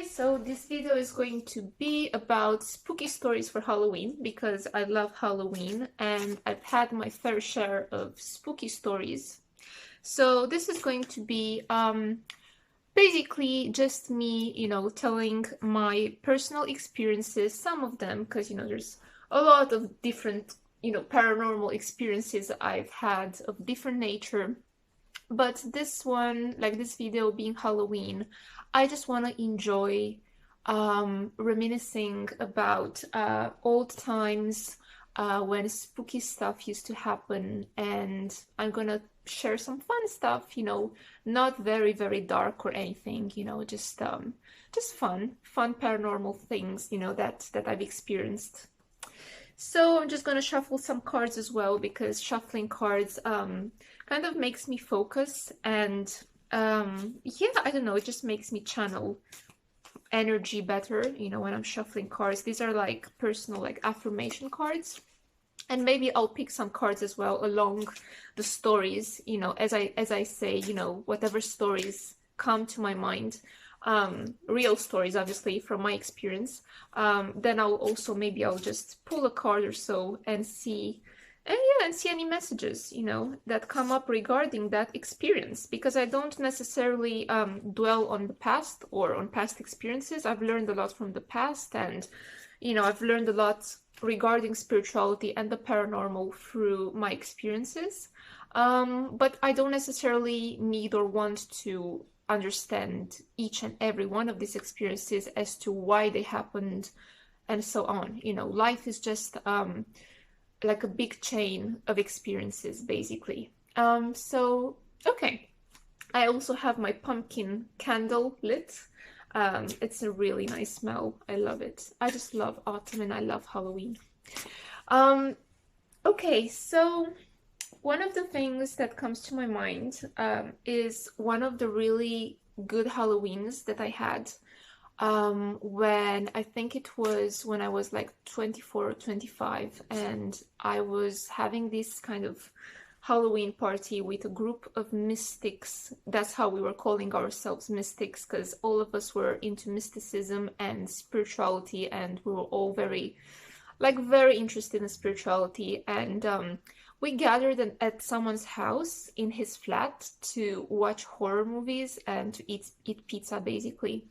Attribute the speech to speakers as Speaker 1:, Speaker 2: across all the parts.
Speaker 1: Hi, so this video is going to be about spooky stories for Halloween because I love Halloween and I've had my fair share of spooky stories. So this is going to be basically just me, telling my personal experiences, some of them, because, there's a lot of different, paranormal experiences I've had of different nature. But this one, like this video being Halloween, I just want to enjoy reminiscing about old times when spooky stuff used to happen, and I'm gonna share some fun stuff, not very, very dark or anything, just fun paranormal things, that I've experienced. So I'm just gonna shuffle some cards as well because shuffling cards kind of makes me focus and yeah, I don't know, it just makes me channel energy better, when I'm shuffling cards. These are like personal, like affirmation cards. And maybe I'll pick some cards as well along the stories, as I say, whatever stories come to my mind. Real stories, obviously, from my experience. Then maybe I'll just pull a card or so and see any messages, that come up regarding that experience, because I don't necessarily dwell on the past or on past experiences. I've learned a lot from the past, and, I've learned a lot regarding spirituality and the paranormal through my experiences. But I don't necessarily need or want to understand each and every one of these experiences as to why they happened and so on. Life is just like a big chain of experiences, basically. Okay. I also have my pumpkin candle lit. It's a really nice smell. I love it. I just love autumn and I love Halloween. Okay, so one of the things that comes to my mind is one of the really good Halloweens that I had when I think it was when I was like 24 or 25, and I was having this kind of Halloween party with a group of mystics. That's how we were calling ourselves, mystics, because all of us were into mysticism and spirituality, and we were all very interested in spirituality. And we gathered at someone's house in his flat to watch horror movies and to eat pizza, basically.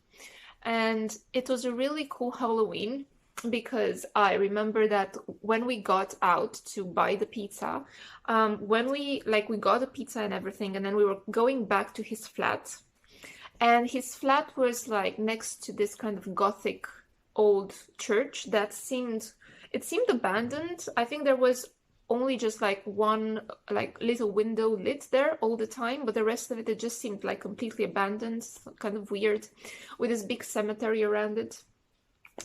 Speaker 1: And it was a really cool Halloween because I remember that when we got out to buy the pizza, when we got the pizza and everything, and then we were going back to his flat, and his flat was like next to this kind of gothic old church that seemed abandoned. I think there was only just like one little window lit there all the time, but the rest of it just seemed like completely abandoned, kind of weird, with this big cemetery around it.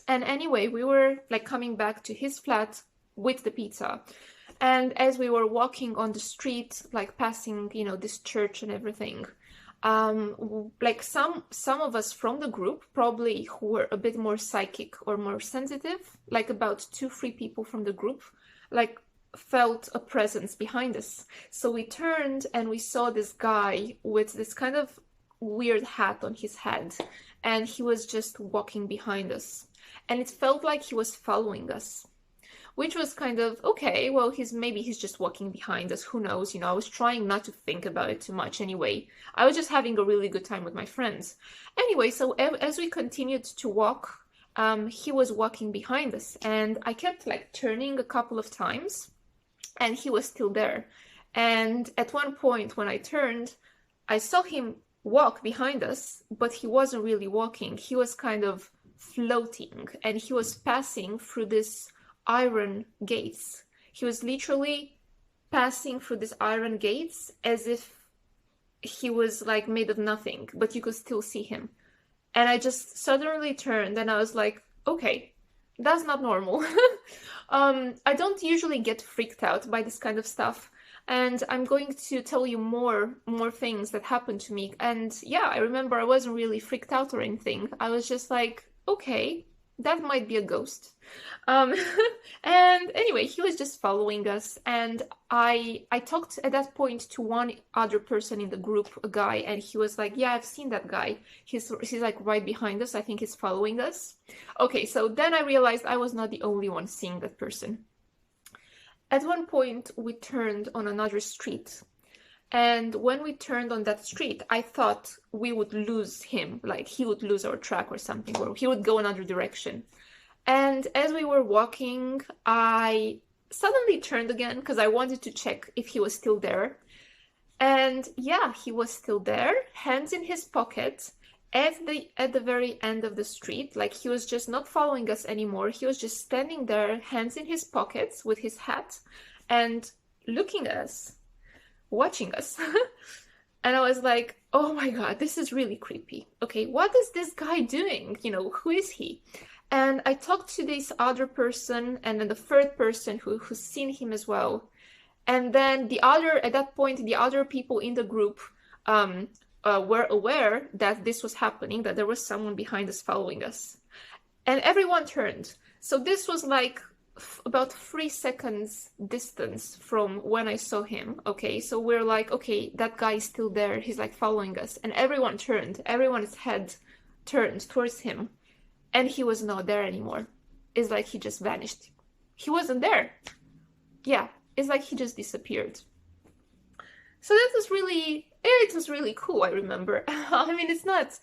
Speaker 1: And anyway, we were like coming back to his flat with the pizza, and as we were walking on the street, like passing this church and everything, like some of us from the group, probably who were a bit more psychic or more sensitive, like about 2-3 people from the group, like felt a presence behind us. So we turned and we saw this guy with this kind of weird hat on his head, and he was just walking behind us, and it felt like he was following us, which was kind of okay. Well, maybe he's just walking behind us, who knows. I was trying not to think about it too much anyway. I was just having a really good time with my friends anyway. So as we continued to walk, he was walking behind us, and I kept like turning a couple of times, and he was still there. And at one point when I turned, I saw him walk behind us, but he wasn't really walking. He was kind of floating, and he was passing through this iron gates. He was literally passing through these iron gates as if he was like made of nothing, but you could still see him. And I just suddenly turned and I was like, okay, that's not normal. I don't usually get freaked out by this kind of stuff, and I'm going to tell you more things that happened to me. And yeah, I remember I wasn't really freaked out or anything. I was just like, okay, that might be a ghost. Um, and anyway, he was just following us, and I talked at that point to one other person in the group, a guy, and he was like, "Yeah, I've seen that guy. He's like right behind us. I think he's following us." Okay, so then I realized I was not the only one seeing that person. At one point, we turned on another street. And when we turned on that street, I thought we would lose him, like he would lose our track or something, or he would go another direction. And as we were walking, I suddenly turned again because I wanted to check if he was still there. And yeah, he was still there, hands in his pocket, at the very end of the street. Like he was just not following us anymore. He was just standing there, hands in his pockets with his hat and looking at us, watching us. And I was like, oh my God, this is really creepy. Okay, what is this guy doing? You know, who is he? And I talked to this other person and then the third person who's seen him as well. And then at that point, the other people in the group were aware that this was happening, that there was someone behind us following us. And everyone turned. So this was like about 3 seconds distance from when I saw him. Okay, so we're like, okay, that guy is still there. He's like following us. And everyone turned. Everyone's head turned towards him. And he was not there anymore. It's like he just vanished. He wasn't there. Yeah, it's like he just disappeared. So it was really cool, I remember. I mean, it's not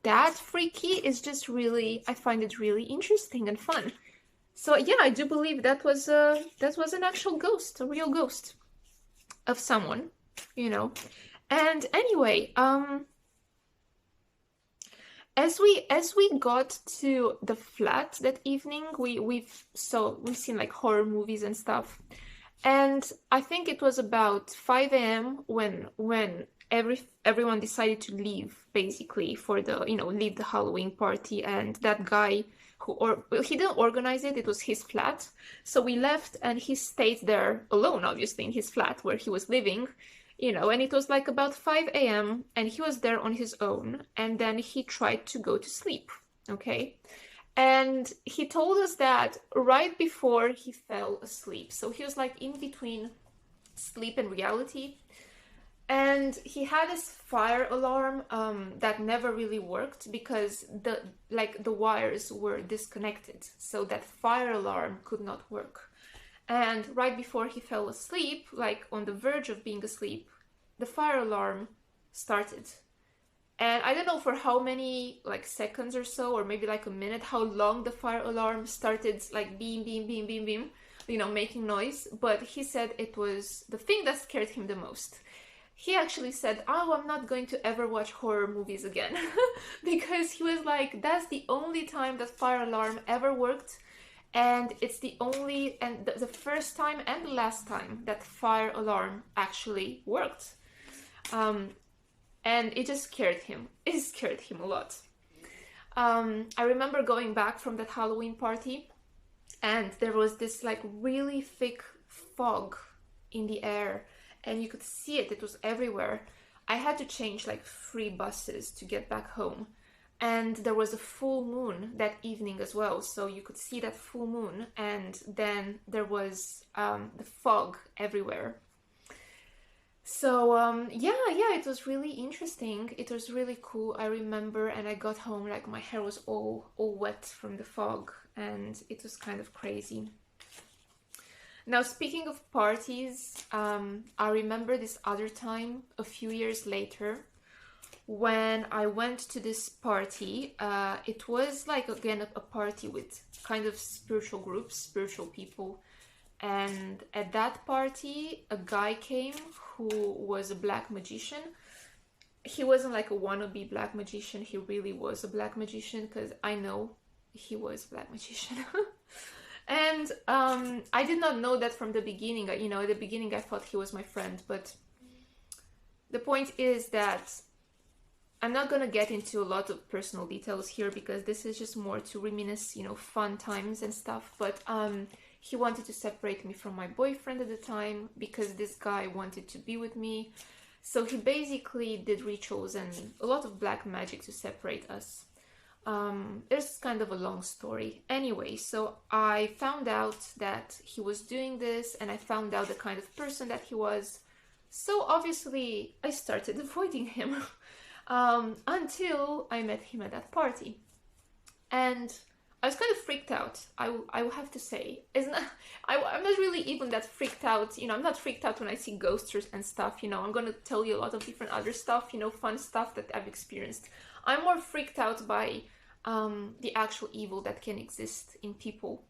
Speaker 1: that freaky. It's just really, I find it really interesting and fun. So yeah, I do believe that was an actual ghost, a real ghost of someone, you know. And anyway, as we got to the flat that evening, we've seen like horror movies and stuff. And I think it was about 5 a.m. when everyone decided to leave, basically, for the, you know, leave the Halloween party. And that guy he didn't organize it, it was his flat. So we left and he stayed there alone, obviously, in his flat where he was living, you know, and it was like about 5 a.m. and he was there on his own. And then he tried to go to sleep, okay? And he told us that right before he fell asleep. So he was like in between sleep and reality. And he had this fire alarm that never really worked because the wires were disconnected. So that fire alarm could not work. And right before he fell asleep, like on the verge of being asleep, the fire alarm started. And I don't know for how many like seconds or so, or maybe like a minute, how long the fire alarm started like beam, beam, beam, beam, beam, you know, making noise. But he said it was the thing that scared him the most. He actually said, oh, I'm not going to ever watch horror movies again. Because he was like, that's the only time that fire alarm ever worked. And it's the only, and the first time and the last time that fire alarm actually worked. And it just scared him. It scared him a lot. I remember going back from that Halloween party and there was this like really thick fog in the air and you could see it. It was everywhere. I had to change like 3 buses to get back home. And there was a full moon that evening as well. So you could see that full moon. And then there was the fog everywhere. So yeah, it was really interesting. It was really cool. I remember, and I got home like my hair was all wet from the fog, and it was kind of crazy. Now, speaking of parties, I remember this other time a few years later when I went to this party. It was like again a party with kind of spiritual groups, spiritual people. And at that party, a guy came who was a black magician. He wasn't like a wannabe black magician. He really was a black magician because I know he was a black magician. And I did not know that from the beginning. You know, at the beginning I thought he was my friend. But the point is that I'm not going to get into a lot of personal details here because this is just more to reminisce, you know, fun times and stuff. But he wanted to separate me from my boyfriend at the time because this guy wanted to be with me. So he basically did rituals and a lot of black magic to separate us. It's kind of a long story. Anyway, so I found out that he was doing this, and I found out the kind of person that he was. So obviously, I started avoiding him until I met him at that party. And I was kind of freaked out. I will have to say, it's not. I'm not really even that freaked out. You know, I'm not freaked out when I see ghosts and stuff. You know, I'm gonna tell you a lot of different other stuff. You know, fun stuff that I've experienced. I'm more freaked out by the actual evil that can exist in people,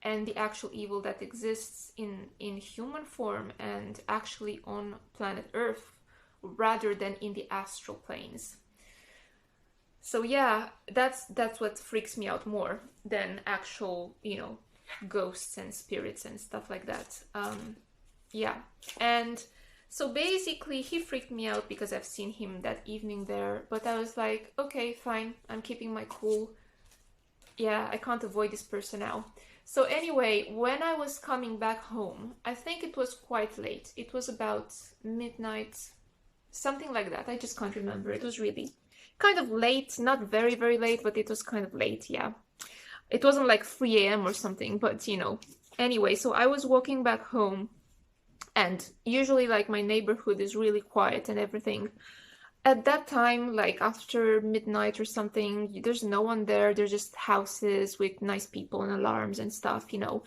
Speaker 1: and the actual evil that exists in human form and actually on planet Earth, rather than in the astral planes. So yeah, that's what freaks me out more than actual, you know, ghosts and spirits and stuff like that. Yeah, and so basically he freaked me out because I've seen him that evening there, but I was like, okay, fine, I'm keeping my cool. Yeah, I can't avoid this person now. So anyway, when I was coming back home, I think it was quite late. It was about midnight, something like that. I just can't remember. It was really kind of late, not very, very late, but it was kind of late, yeah. It wasn't like 3 a.m. or something, but you know. Anyway, so I was walking back home, and usually like my neighborhood is really quiet and everything. At that time, like after midnight or something, there's no one there. There's just houses with nice people and alarms and stuff, you know.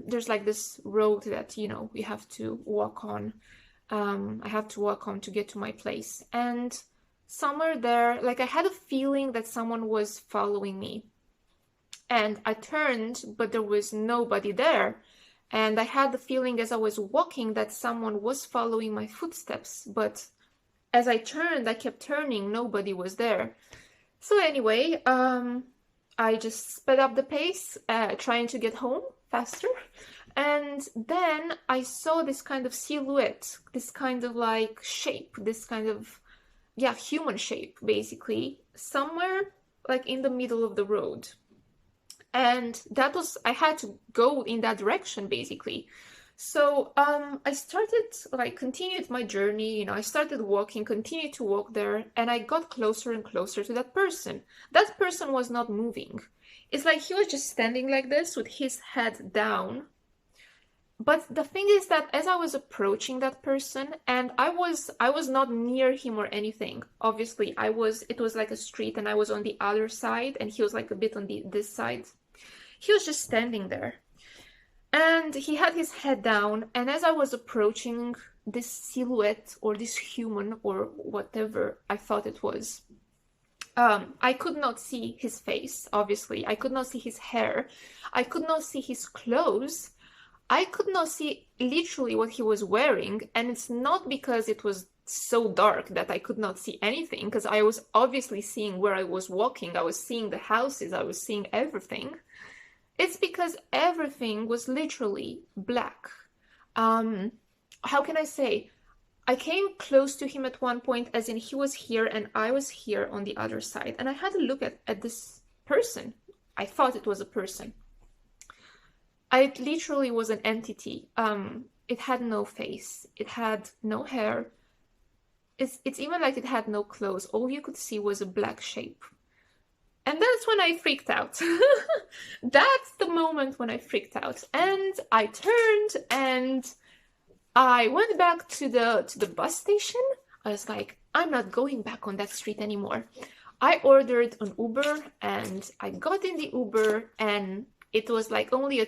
Speaker 1: There's like this road that, you know, we have to walk on. I have to walk on to get to my place. And somewhere there, like I had a feeling that someone was following me. And I turned, but there was nobody there. And I had the feeling as I was walking that someone was following my footsteps. But as I turned, I kept turning, nobody was there. So anyway, I just sped up the pace, trying to get home faster. And then I saw this kind of silhouette, this kind of like shape, this kind of, yeah, human shape, basically, somewhere like in the middle of the road. And that was, I had to go in that direction, basically. So I started, like, continued my journey, you know, I started walking, continued to walk there, and I got closer and closer to that person. That person was not moving. It's like he was just standing like this with his head down. But the thing is that as I was approaching that person, and I was not near him or anything. Obviously, it was like a street, and I was on the other side, and he was like a bit on this side. He was just standing there. And he had his head down, and as I was approaching this silhouette or this human or whatever I thought it was, I could not see his face, obviously. I could not see his hair. I could not see his clothes. I could not see literally what he was wearing, and it's not because it was so dark that I could not see anything, because I was obviously seeing where I was walking. I was seeing the houses. I was seeing everything. It's because everything was literally black. How can I say? I came close to him at one point, as in he was here and I was here on the other side. And I had to look at this person. I thought it was a person. It literally was an entity. It had no face. It had no hair. It's even like it had no clothes. All you could see was a black shape. And that's when I freaked out. That's the moment when I freaked out. And I turned and I went back to the bus station. I was like, I'm not going back on that street anymore. I ordered an Uber and I got in the Uber, and it was like only a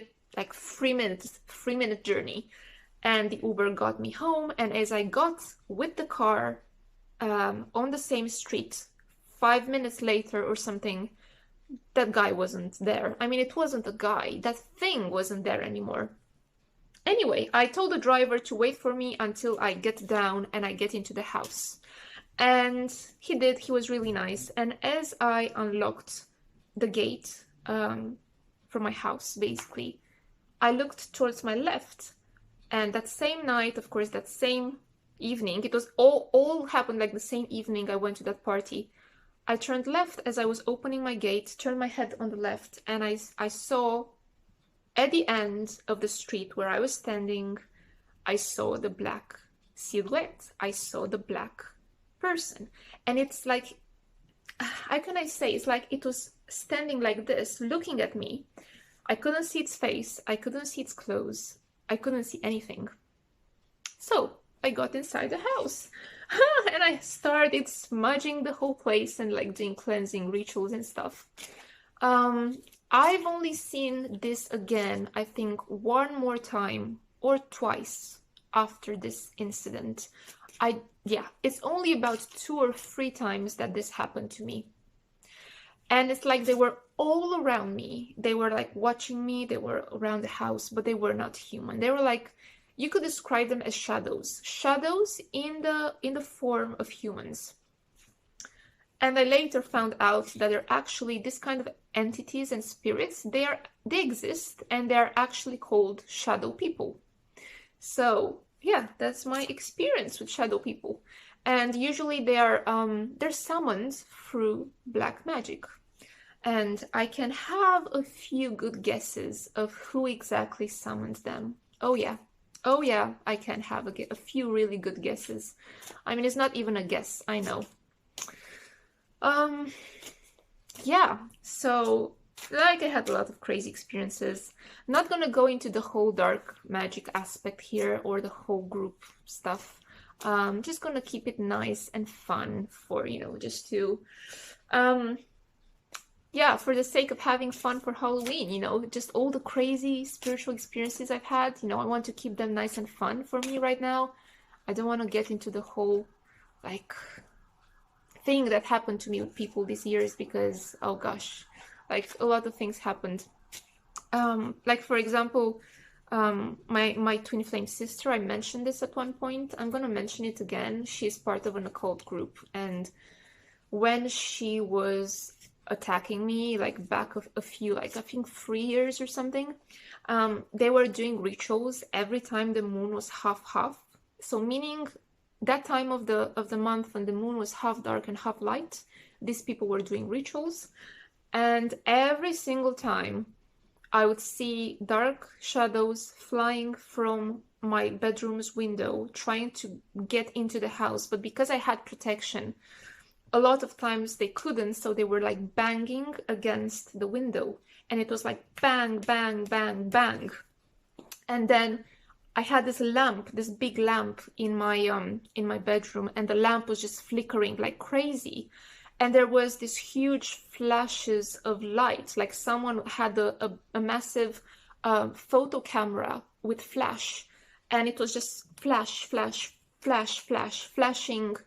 Speaker 1: 3 minute journey. And the Uber got me home. And as I got with the car on the same street, 5 minutes later or something, that guy wasn't there. I mean, it wasn't a guy. That thing wasn't there anymore. Anyway, I told the driver to wait for me until I get down and I get into the house. And he did. He was really nice. And as I unlocked the gate from my house, basically, I looked towards my left. And that same night, of course, that same evening, it was all happened like the same evening I went to that party. I turned left as I was opening my gate, turned my head on the left, and I saw at the end of the street where I was standing, I saw the black silhouette. I saw the black person. And it's like, how can I say? It's like it was standing like this, looking at me. I couldn't see its face. I couldn't see its clothes. I couldn't see anything. So I got inside the house and I started smudging the whole place and like doing cleansing rituals and stuff. I've only seen this again, I think, one more time or twice after this incident. Yeah, it's only about 2 or 3 times that this happened to me. And it's like they were all around me. They were like watching me, they were around the house, but they were not human. They were like, you could describe them as shadows. Shadows in the form of humans. And I later found out that they're actually this kind of entities and spirits. They exist and they're actually called shadow people. So yeah, that's my experience with shadow people. And usually they're summoned through black magic. And I can have a few good guesses of who exactly summoned them. Oh yeah, I can have a few really good guesses. I mean, it's not even a guess, I know. Yeah, so like I had a lot of crazy experiences. Not gonna go into the whole dark magic aspect here or the whole group stuff. Just gonna keep it nice and fun for, just to, yeah, for the sake of having fun for Halloween, just all the crazy spiritual experiences I've had, I want to keep them nice and fun for me right now. I don't want to get into the whole, like, thing that happened to me with people these years because, oh gosh, like, a lot of things happened. Like, for example, my twin flame sister, I mentioned this at one point. I'm gonna mention it again. She's part of an occult group, and when she was attacking me, like back a few, like I think 3 years or something, they were doing rituals every time the moon was half. So meaning that time of the month when the moon was half dark and half light, these people were doing rituals, and every single time I would see dark shadows flying from my bedroom's window, trying to get into the house. But because I had protection, a lot of times they couldn't, so they were like banging against the window, and it was like bang, bang, bang, bang. And then I had this lamp, this big lamp in my bedroom, and the lamp was just flickering like crazy. And there was this huge flashes of light, like someone had a massive photo camera with flash, and it was just flash, flash, flash, flash, flashing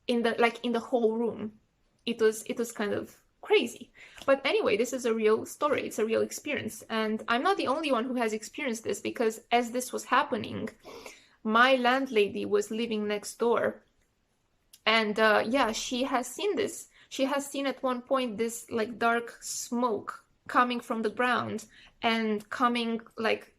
Speaker 1: in the whole room. It was kind of crazy. But anyway, this is a real story. It's a real experience. And I'm not the only one who has experienced this, because as this was happening, my landlady was living next door. And yeah, she has seen this. She has seen at one point this like dark smoke coming from the ground and coming like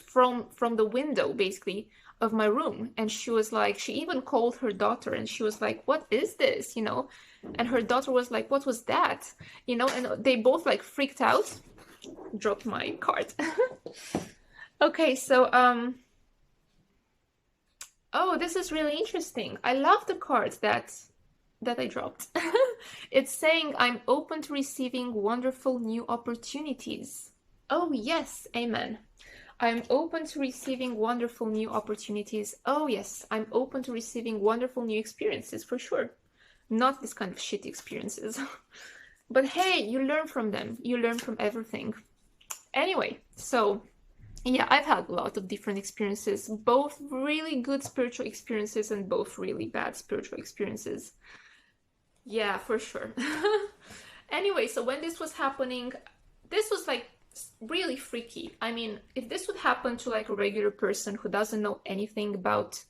Speaker 1: from the window, basically, of my room. And she was like, she even called her daughter, and she was like, what is this, and her daughter was like, what was that, and they both like freaked out. Dropped my card. Okay, so oh, this is really interesting. I love the card that I dropped. It's saying, I'm open to receiving wonderful new opportunities. Oh yes, amen. I'm open to receiving wonderful new opportunities. Oh yes, I'm open to receiving wonderful new experiences, for sure. Not this kind of shitty experiences. But hey, you learn from them. You learn from everything. Anyway, so yeah, I've had a lot of different experiences, both really good spiritual experiences and both really bad spiritual experiences. Yeah, for sure. Anyway, so when this was happening, this was like really freaky. I mean, if this would happen to like a regular person who doesn't know anything about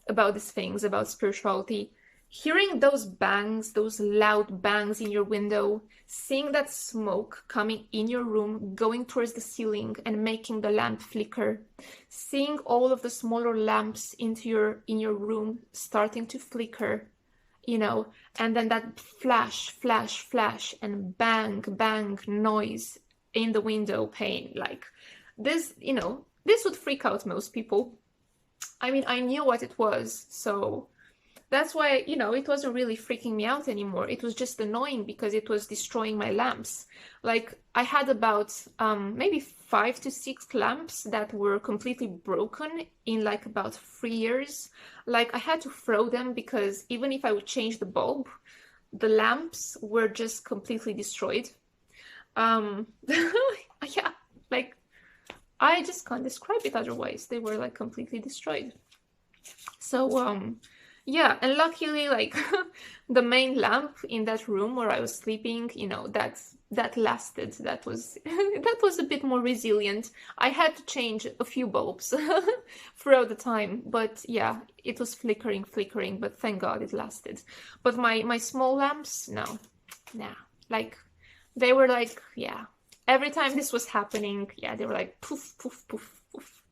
Speaker 1: these things, about spirituality, hearing those bangs, those loud bangs in your window, seeing that smoke coming in your room, going towards the ceiling and making the lamp flicker, seeing all of the smaller lamps in your room starting to flicker, and then that flash, flash, flash, and bang, bang noise in the window pane, like this, this would freak out most people. I mean, I knew what it was, so That's why, you know, it wasn't really freaking me out anymore. It was just annoying because it was destroying my lamps. Like I had about maybe 5 to 6 lamps that were completely broken in like about 3 years. Like I had to throw them because even if I would change the bulb, the lamps were just completely destroyed. Yeah, like I just can't describe it otherwise. They were like completely destroyed. So yeah, and luckily like the main lamp in that room where I was sleeping, you know, that lasted. That was that was a bit more resilient. I had to change a few bulbs throughout the time, but yeah, it was flickering, but thank God it lasted. But my small lamps, no. Nah. Like they were like, yeah. Every time this was happening, yeah, they were like poof, poof, poof, poof.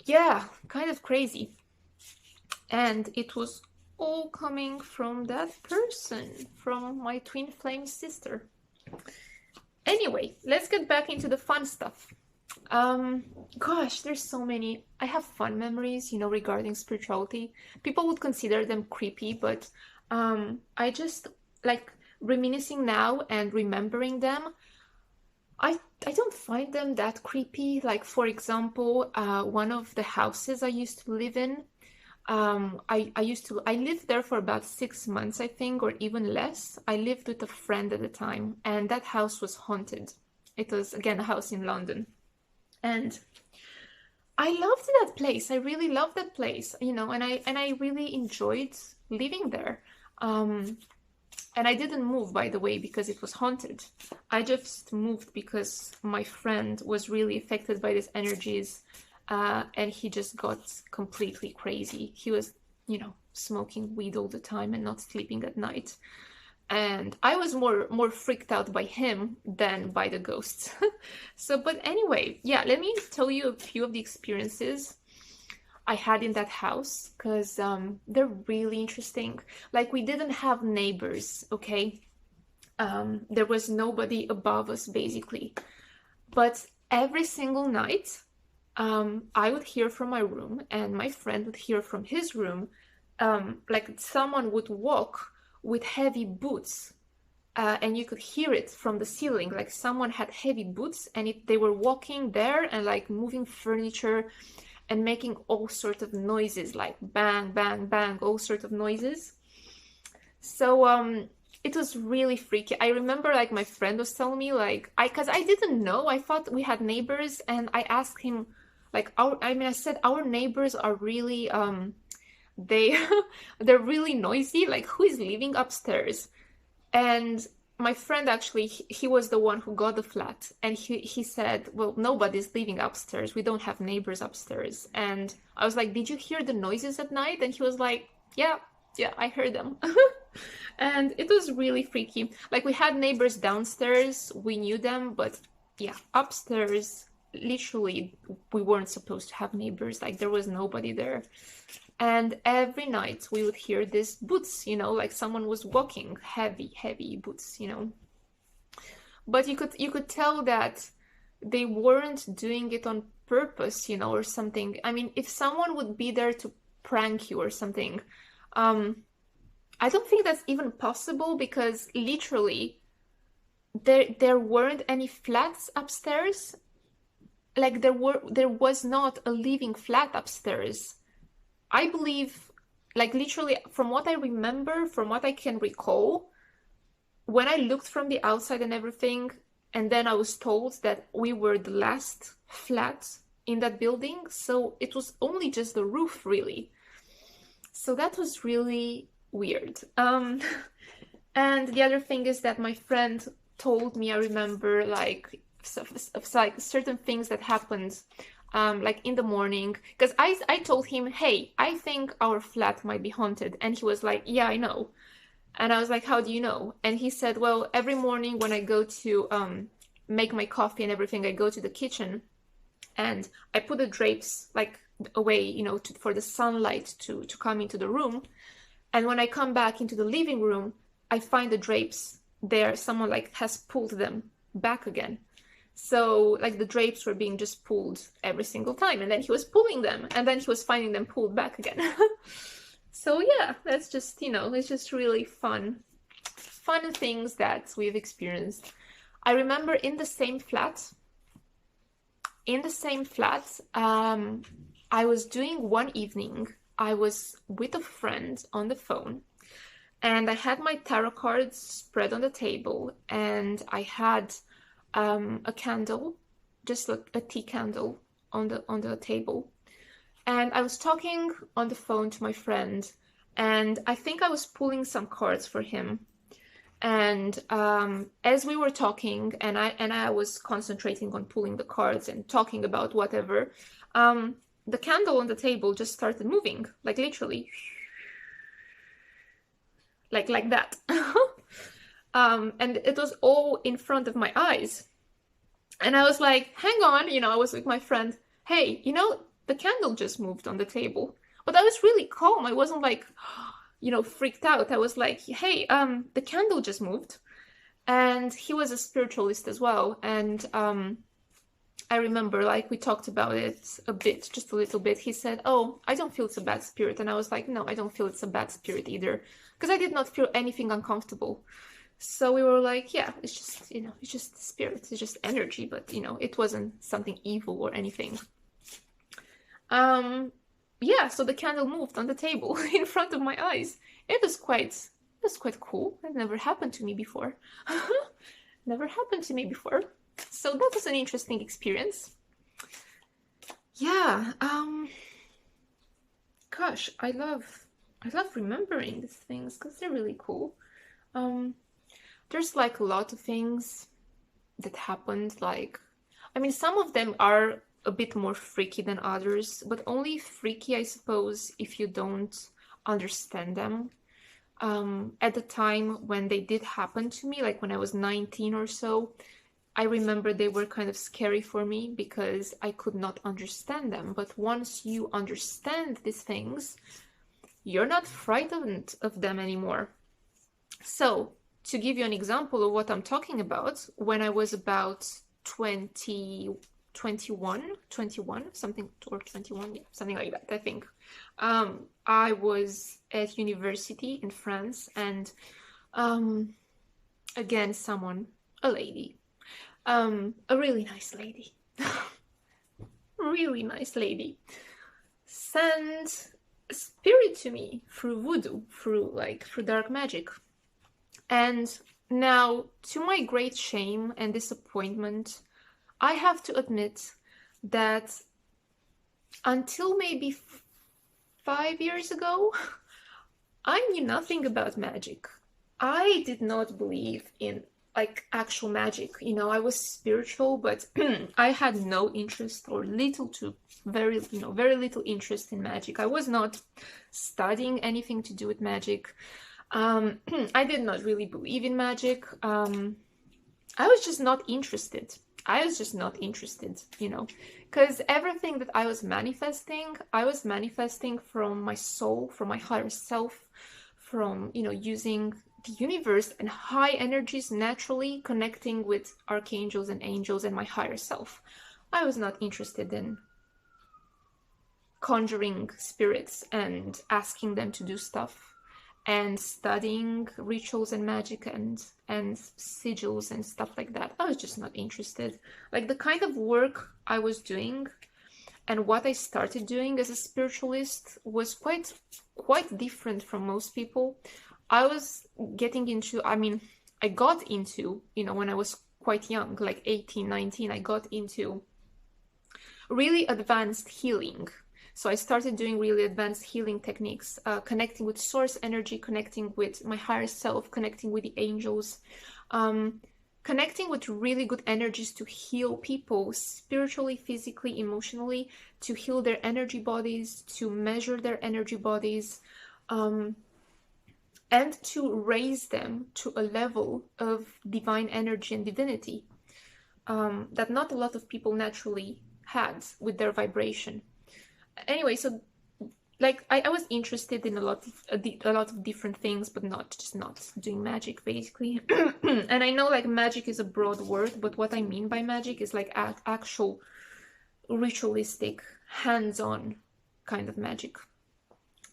Speaker 1: Yeah, kind of crazy. And it was all coming from that person, from my twin flame sister. Anyway, let's get back into the fun stuff. Gosh, there's so many. I have fun memories, you know, regarding spirituality. People would consider them creepy, but I just like reminiscing now and remembering them. I don't find them that creepy. Like for example, one of the houses I used to live in, I lived there for about 6 months, I think, or even less. I lived with a friend at the time, and that house was haunted. It was again a house in London, and I loved that place. I really loved that place, you know, and I really enjoyed living there. And I didn't move, by the way, because it was haunted. I just moved because my friend was really affected by these energies, and he just got completely crazy. He was, you know, smoking weed all the time and not sleeping at night. And I was more freaked out by him than by the ghosts. So, but anyway, yeah, let me tell you a few of the experiences I had in that house, because they're really interesting. Like we didn't have neighbors, okay? There was nobody above us basically. But every single night, I would hear from my room and my friend would hear from his room, like someone would walk with heavy boots, and you could hear it from the ceiling, like someone had heavy boots and they were walking there and like moving furniture and making all sorts of noises, like bang, bang, bang, all sorts of noises. So it was really freaky. I remember like my friend was telling me like, because I didn't know, I thought we had neighbors, and I asked him like, I said our neighbors are really, they, they're really noisy, like who is living upstairs? And my friend actually, he was the one who got the flat, and he said, well, nobody's living upstairs, we don't have neighbors upstairs. And I was like, did you hear the noises at night? And he was like, yeah, I heard them. And it was really freaky. Like we had neighbors downstairs, we knew them, but yeah, upstairs, literally, we weren't supposed to have neighbors. Like there was nobody there. And every night we would hear these boots, you know, like someone was walking, heavy boots, you know. But you could tell that they weren't doing it on purpose, you know, or something. I mean, if someone would be there to prank you or something, I don't think that's even possible, because literally there weren't any flats upstairs. Like there was not a living flat upstairs. I believe, like literally, from what I remember, from what I can recall, when I looked from the outside and everything, and then I was told that we were the last flat in that building, so it was only just the roof, really. So that was really weird. And the other thing is that my friend told me, I remember, like certain things that happened, like in the morning, because I told him, hey, I think our flat might be haunted, and he was like, yeah, I know. And I was like, how do you know? And he said, well, every morning when I go to make my coffee and everything, I go to the kitchen and I put the drapes like away, you know, for the sunlight to come into the room. And when I come back into the living room, I find the drapes there. Someone like has pulled them back again. So like the drapes were being just pulled every single time, and then he was pulling them, and then he was finding them pulled back again. So yeah, that's just, it's just really fun things that we've experienced. I remember in the same flat, I was doing one evening, I was with a friend on the phone, and I had my tarot cards spread on the table, and I had a candle, just like a tea candle on the table. And I was talking on the phone to my friend, and I think I was pulling some cards for him. And as we were talking, and I was concentrating on pulling the cards and talking about whatever, the candle on the table just started moving, like literally, like that. And it was all in front of my eyes. And I was like, hang on, I was with my friend. Hey, the candle just moved on the table. But I was really calm. I wasn't like, freaked out. I was like, hey, the candle just moved. And he was a spiritualist as well. And I remember, like, we talked about it a bit, just a little bit. He said, oh, I don't feel it's a bad spirit. And I was like, no, I don't feel it's a bad spirit either. Because I did not feel anything uncomfortable. So we were like, yeah, it's just, it's just spirit, it's just energy, but, it wasn't something evil or anything. Yeah, so the candle moved on the table in front of my eyes. It was quite cool. It never happened to me before. Never happened to me before. So that was an interesting experience. Yeah, gosh, I love remembering these things because they're really cool. There's like a lot of things that happened, like, I mean, some of them are a bit more freaky than others, but only freaky, I suppose, if you don't understand them. At the time when they did happen to me, like when I was 19 or so, I remember they were kind of scary for me because I could not understand them. But once you understand these things, you're not frightened of them anymore. So, to give you an example of what I'm talking about, when I was about 21, something, or 21, yeah, something like that, I think. I was at university in France, and again, a lady, a really nice lady, really nice lady, sent a spirit to me through voodoo, through dark magic. And now, to my great shame and disappointment, I have to admit that until maybe 5 years ago, I knew nothing about magic. I did not believe in actual magic. I was spiritual, but I had no interest or very little interest in magic. I was not studying anything to do with magic. I did not really believe in magic. I was just not interested. Because everything that I was manifesting from my soul, from my higher self, from, using the universe and high energies naturally connecting with archangels and angels and my higher self. I was not interested in conjuring spirits and asking them to do stuff and studying rituals and magic and sigils and stuff like that. I was just not interested. Like, the kind of work I was doing and what I started doing as a spiritualist was quite different from most people. I got into, when I was quite young, like 18, 19, I got into really advanced healing. So I started doing really advanced healing techniques, connecting with source energy, connecting with my higher self, connecting with the angels, connecting with really good energies to heal people spiritually, physically, emotionally, to heal their energy bodies, to measure their energy bodies, and to raise them to a level of divine energy and divinity that not a lot of people naturally had with their vibration. Anyway, so I was interested in a lot of different things, but not doing magic, basically. And I know magic is a broad word, but what I mean by magic is actual ritualistic, hands-on kind of magic.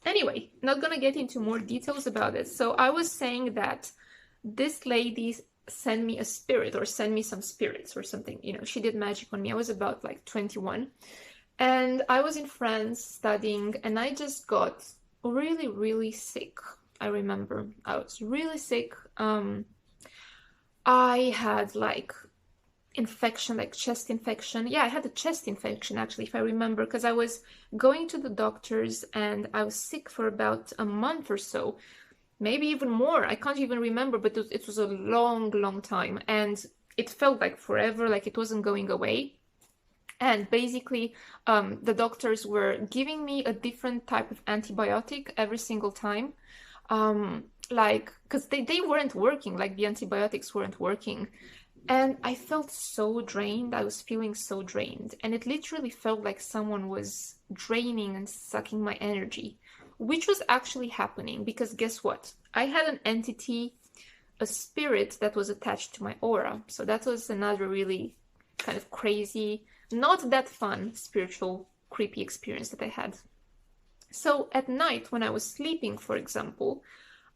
Speaker 1: Anyway, not gonna get into more details about it. So I was saying that this lady sent me a spirit, or sent me some spirits or something. You know, she did magic on me. I was about like 21. And I was in France studying, and I just got really, really sick. I remember I was really sick. I had like infection, like chest infection. Yeah, I had a chest infection actually, if I remember, because I was going to the doctors and I was sick for about a month or so, maybe even more. I can't even remember, but it was a long, long time, and it felt like forever, like it wasn't going away. And basically, the doctors were giving me a different type of antibiotic every single time. Like, because they weren't working, like the antibiotics weren't working. And I felt so drained. I was feeling so drained. And it literally felt like someone was draining and sucking my energy, which was actually happening because guess what? I had an entity, a spirit that was attached to my aura. So that was another really kind of crazy, not that fun, spiritual, creepy experience that I had. So at night, when I was sleeping, for example,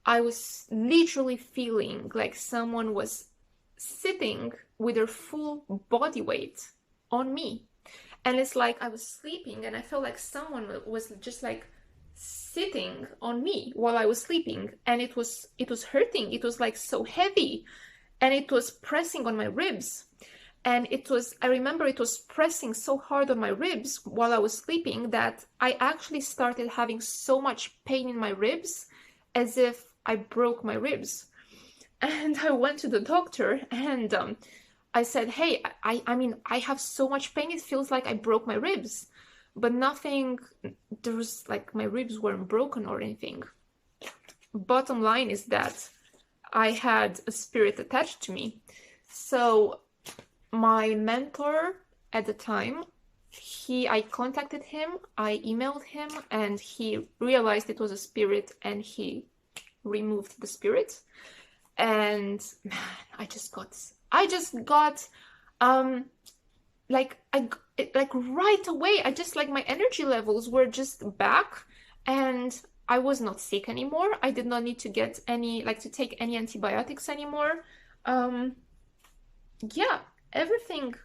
Speaker 1: I was literally feeling like someone was sitting with their full body weight on me. And it's like I was sleeping and I felt like someone was just like sitting on me while I was sleeping, and it was hurting. It was like so heavy, and it was pressing on my ribs. And I remember it was pressing so hard on my ribs while I was sleeping that I actually started having so much pain in my ribs, as if I broke my ribs. And I went to the doctor and I said, hey, I mean, I have so much pain. It feels like I broke my ribs, but nothing, there was like, my ribs weren't broken or anything. Bottom line is that I had a spirit attached to me. So my mentor at the time, I contacted him, I emailed him, and he realized it was a spirit and he removed the spirit. And man, I just got like right away, I just, like, my energy levels were just back, and I was not sick anymore. I did not need to get any, like, to take any antibiotics anymore. Yeah, everything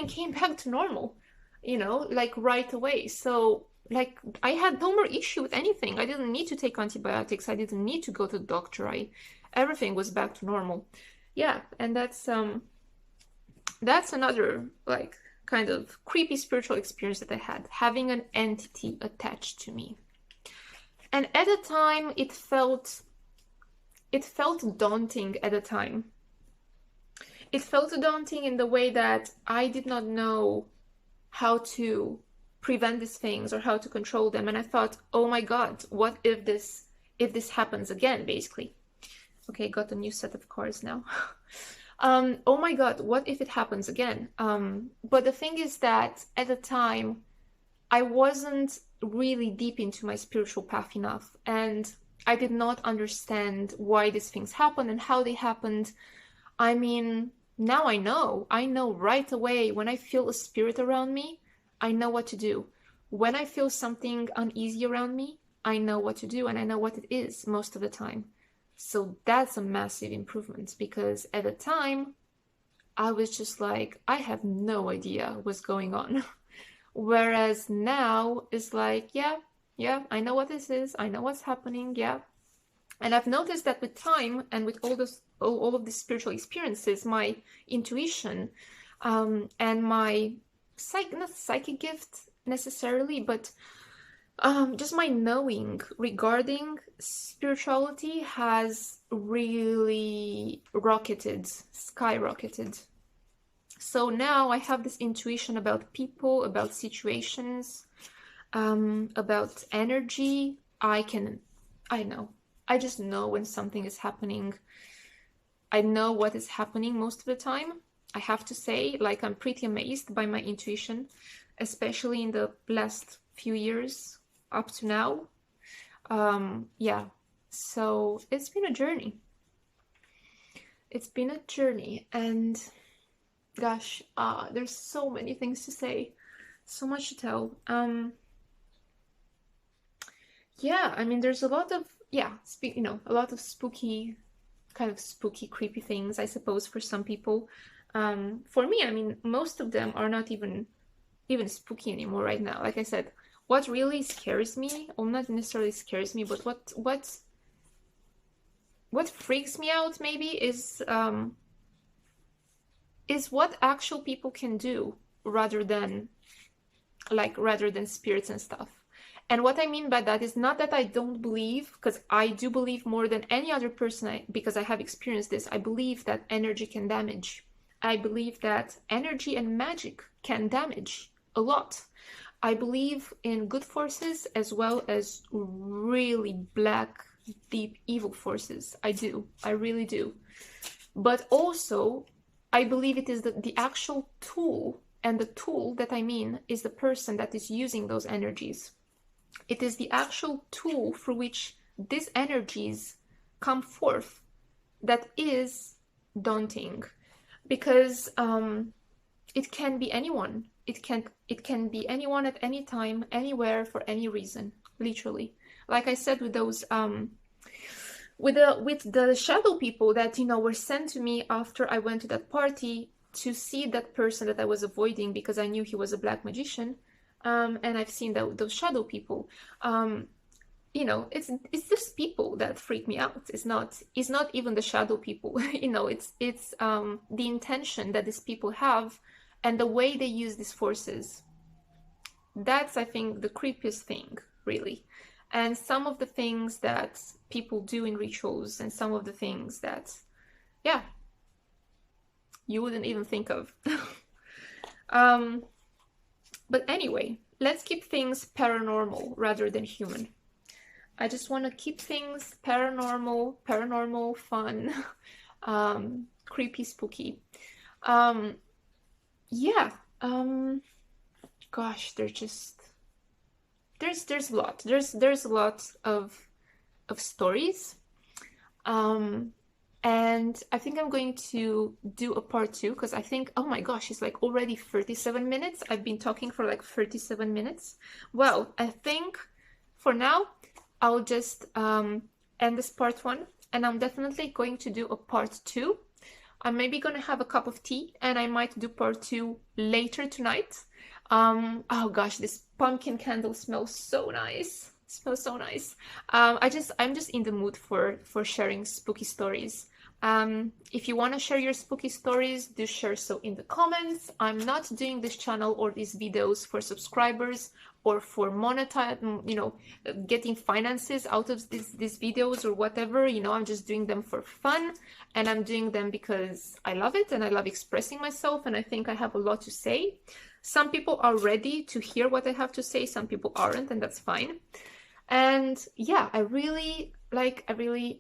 Speaker 1: came back to normal, you know, like right away. So like I had no more issue with anything. I didn't need to take antibiotics. I didn't need to go to the doctor. Everything was back to normal. Yeah, and that's another like kind of creepy spiritual experience that I had, having an entity attached to me. And at the time it felt daunting at the time. It felt daunting in the way that I did not know how to prevent these things or how to control them. And I thought, oh my God, what if this happens again, basically. Okay, got a new set of cards now. Oh my God, what if it happens again? But the thing is that at the time, I wasn't really deep into my spiritual path enough, and I did not understand why these things happened and how they happened. I mean, now I know right away when I feel a spirit around me, I know what to do. When I feel something uneasy around me, I know what to do, and I know what it is most of the time. So that's a massive improvement, because at the time, I was just like, I have no idea what's going on. Whereas now it's like, yeah, I know what this is. I know what's happening. Yeah. And I've noticed that with time and with all of these spiritual experiences, my intuition and my not psychic gift necessarily, but just my knowing regarding spirituality has really skyrocketed. So now I have this intuition about people, about situations, about energy. I know. I just know when something is happening. I know what is happening most of the time. I have to say, like, I'm pretty amazed by my intuition, especially in the last few years up to now. Yeah, so it's been a journey. It's been a journey, and gosh, there's so many things to say, so much to tell. Yeah, I mean, there's a lot of, yeah, a lot of spooky, kind of spooky, creepy things, I suppose, for some people. For me, I mean, most of them are not even spooky anymore right now. Like I said, what really scares me, or not necessarily scares me, but what freaks me out maybe is what actual people can do rather than rather than spirits and stuff. And what I mean by that is not that I don't believe, because I do believe more than any other person, because I have experienced this. I believe that energy can damage. I believe that energy and magic can damage a lot. I believe in good forces as well as really black, deep, evil forces. I do. I really do. But also, I believe it is the actual tool, and the tool that I mean is the person that is using those energies. It is the actual tool through which these energies come forth that is daunting, because it can be anyone. It can be anyone at any time, anywhere, for any reason, literally. Like I said, with those with the shadow people that were sent to me after I went to that party to see that person that I was avoiding because I knew he was a black magician. And I've seen those shadow people. It's just people that freak me out. It's not even the shadow people. It's the intention that these people have and the way they use these forces. That's, I think, the creepiest thing, really. And some of the things that people do in rituals, and some of the things that, yeah, you wouldn't even think of. um, but anyway, let's keep things paranormal rather than human. I just want to keep things paranormal, fun, creepy, spooky. Um, yeah. Gosh, there's a lot. There's a lot of stories. And I think I'm going to do a part two, because I think, oh my gosh, it's like already 37 minutes. I've been talking for like 37 minutes. Well, I think for now, I'll just end this part one, and I'm definitely going to do a part two. I'm maybe gonna have a cup of tea, and I might do part two later tonight. Oh gosh, this pumpkin candle smells so nice. It smells so nice. I'm just in the mood for sharing spooky stories. If you want to share your spooky stories, do share so in the comments. I'm not doing this channel or these videos for subscribers or for monetize, getting finances out of these videos or whatever. I'm just doing them for fun, and I'm doing them because I love it and I love expressing myself, and I think I have a lot to say. Some people are ready to hear what I have to say, some people aren't, and that's fine. And yeah, I really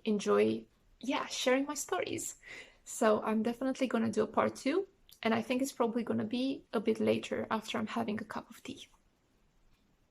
Speaker 1: enjoy, sharing my stories. So I'm definitely gonna do a part two, and I think it's probably gonna be a bit later after I'm having a cup of tea.